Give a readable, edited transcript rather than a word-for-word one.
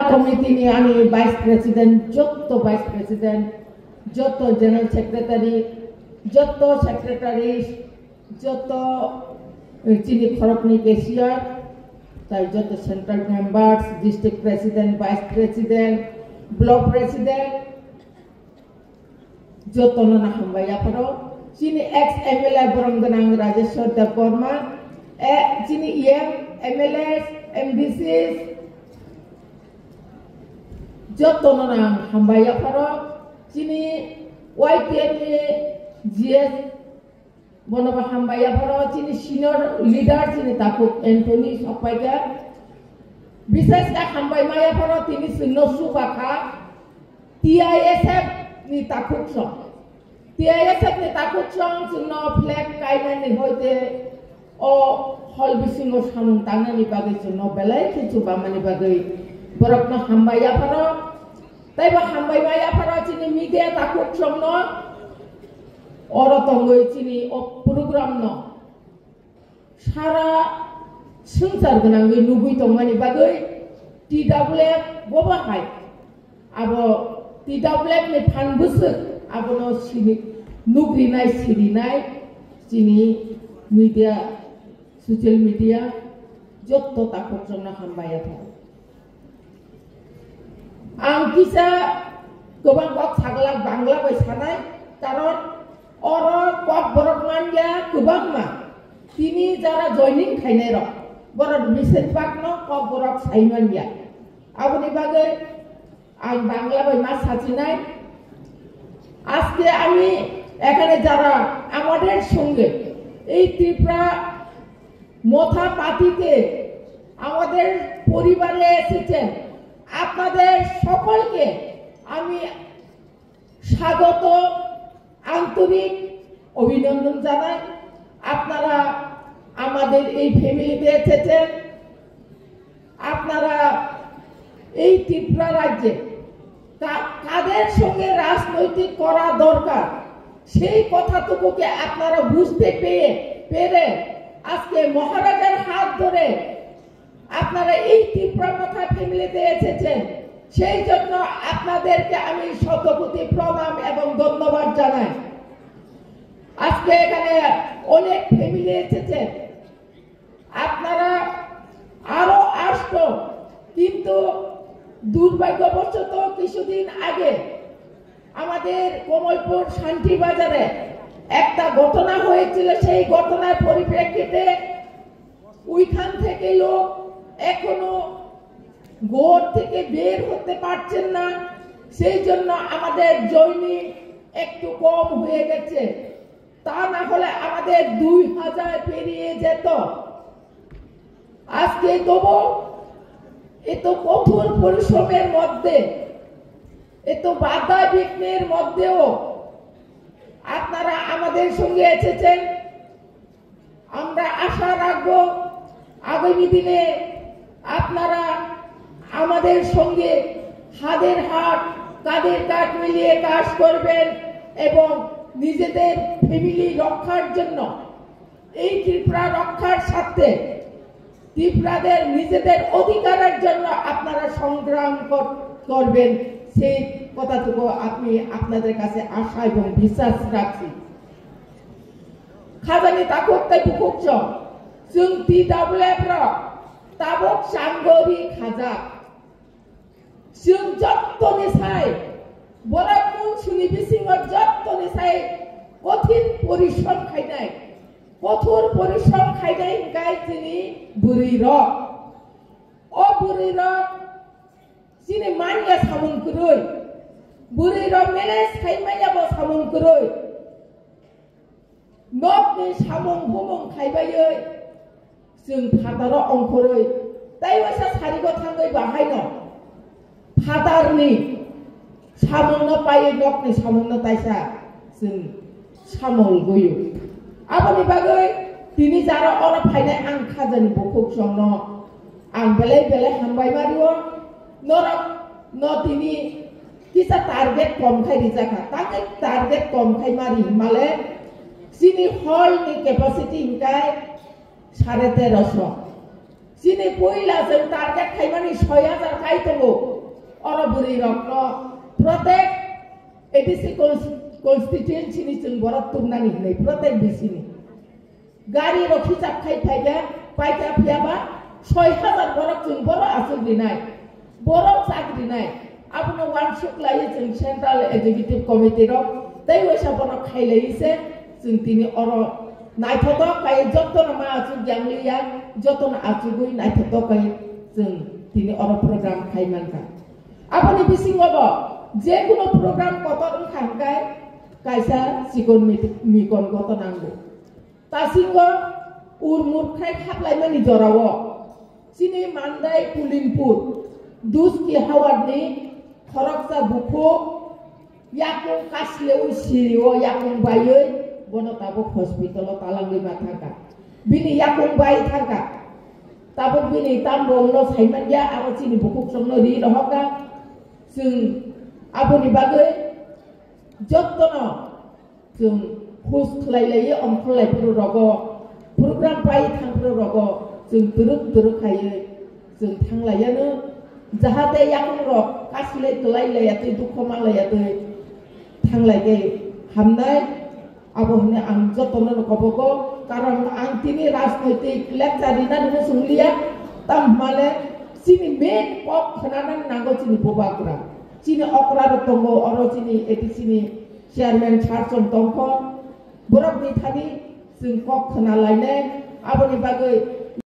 committee নিয়ে আমি vice president যত ভাইস প্রেসিডেন্ট যত জেনারেল সেক্রেটারি যত সেক্রেটারি যত চিনি খড়কনি কেশিয়ার তাই যত central members district president vice president block president যত না হামবাইয়া পড়ো চিনি এক্স এমএলএ বরংগনাং রাজেশ্বর দেব বর্মা চিনি এমএলএস এমডিসিস যত না হামবাইয়া পড়ো চিনি ওয়াইপিএমএ জিএস বনবা হামবাইয়া পড়ো চিনি সিনিয়র লিডার চিনি তাকুক এন্টনি সবাইকে বিশেষ করে হামবাই মায়া পড়ো তিনি নসু বাখা টিআইএসএফ ni takut song TISF ni takut song no flag kainan ni hoite o hol bisingo samung tangna ni bagai no belai kichu bamani bagai borok no hambaya paro tai ba hambai maya paro chini media takut song no oro tongoi chini o program no sara sengsar gonangoi nugui tongmani bagai TWF boba hai abo TWF ni fan busuk abono sini nugrinai sirinai sini media social media jotto takut jona hambaya tha ang kisa gobang kok saglak bangla bai sanai karon oro kok borok manja gobang ma tini jara joining khainai ro borok mission pak no kok borok saiman ya aboni bagai আমি বাংলা বই মাছ সাজি নাই আজকে আমি এখানে যারা আমাদের সঙ্গে এই ত্রিপুরা মোথা পাতিতে আমাদের পরিবারে এসেছেন আপনাদের সকলকে আমি স্বাগত আন্তরিক অভিনন্দন জানাই আপনারা আমাদের এই ফ্যামিলিতে এসেছেন আপনারা এই ত্রিপুরা রাজ্যে কাদের সঙ্গে রাজনৈতিক করা দরকার সেই কথাটুকুকে আপনারা বুঝতে পেরে আজকে মহারাজার হাত ধরে আপনারা এই ত্রিপুরা মোথা ফ্যামিলিতে এসেছেন সেই জন্য আপনাদেরকে আমি শতকোটি প্রণাম এবং ধন্যবাদ জানাই আজকে এখানে অনেক ফ্যামিলি এসেছেন আপনারা আরো আসতো কিন্তু দুর্ভাগ্যবশত কিছুদিন আগে আমাদের কমলপুর শান্তি বাজারে একটা ঘটনা হয়েছিল সেই ঘটনার পরিপ্রেক্ষিতে ওইখান থেকে লোক এখনো গোর থেকে বের হতে পারছেন না সেই জন্য আমাদের জৈনিক একটু কম হয়ে গেছে তা না হলে আমাদের 2000 পেরিয়ে যেত আজকে তবু এত কঠোর পরিশ্রমের মধ্যে এত বাধা বিঘ্নের মধ্যেও আপনারা আমাদের সঙ্গে এসেছেন আমরা আশা রাখবো আগামী দিনে আপনারা আমাদের সঙ্গে হাতের হাত কাঁধের কাঁধ মিলিয়ে কাজ করবেন এবং নিজেদের ফ্যামিলি রক্ষার জন্য এই ত্রিপুরা রক্ষার স্বার্থে ত্রিপুরাদের নিজেদের অধিকারের জন্য আপনারা সংগ্রাম করবেন সেই কথাটুকু আমি আপনাদের কাছে আশা এবং বিশ্বাস রাখছি খাজানি তাকতে বুকুকচ जों TWF তাবক সাংগরি খাজা जों যত্তনিসাই বরাকুন সুনি বিসিং যত্তনিসাই কঠিন পরিশ্রম খাইনাই কঠোর পরিশ্রম খাইনাই গাই তিনি বুড়ি রক ও বুড়ি রক যিনি মানিয়া সামুন করই বুড়ি রক মেনেজ খাইমাইয়া বো সামুন করই নকনি সামুং হুমুং খাইবাयै जों फादार अंकरै ताई वैसा सारिगो थांगै बाहायनो फादारनि सामुंनो पायै नकनि सामुंनो ताइसा जों सामल गयो आबनि बागै दिनै जारा अरा फायनाय आं खाजानि बखक संनो आं बेले बेले हामबाय मारियो नरक न दिनै किसा टार्गेट कम खाय रिजाखा ताके टार्गेट कम खाय मारि माले सिनि हलनि कैपेसिटी इंकाय 1350 जिनि पयला जों टार्गेट खायमानि 6000 खाय दङ buri rokno protek edisi constituency ni जों borok tumnani nei protek bisini gari rokhi chapkai phaiga paita phiaba 6000 borok जों borok asuk dinai borok chakri nai apno wansuk lai जों central executive committee rok tai wesa borok khailaise जों tini oro naithotok kai jotona ma asuk jamliya jotona asugui naithotok kai जों tini oro program khaimanka aponi bisingobo je kono program kotor khangkai kaisa sikon mikon koto nanggo tasingo urmur khai khaplai mani jorawo sini mandai pulinpur duski hawadni khoroksa bukho yakung kasleu siriwo yakung bayoi bono tabuk hospital talang lima thangka bini yakung bai thangka tabuk bini tambong no saiman ya aro sini bukuk somno ri rohoka जों आबोनि बागै जत्तनो जों हुस खलायलायो अमखलायफोर रगो programme पाइ थांफोर रगो जों दुरुक खायो जों थांलायानो जाहाथे याकुं रक कासले तलायलायातै दुखमालायातै थांलायगे हामनाय आबोहने आं जत्तनो रगबो कारण आं तिनि राजनैतिक लेक्चारिना नुनो सुंलिया ताम माले sini main kok kenanan nanggo sini bobakra sini okra tongo oro sini eti sini chairman charson tongko borok ni thani sing kok kenalaine aboni bagai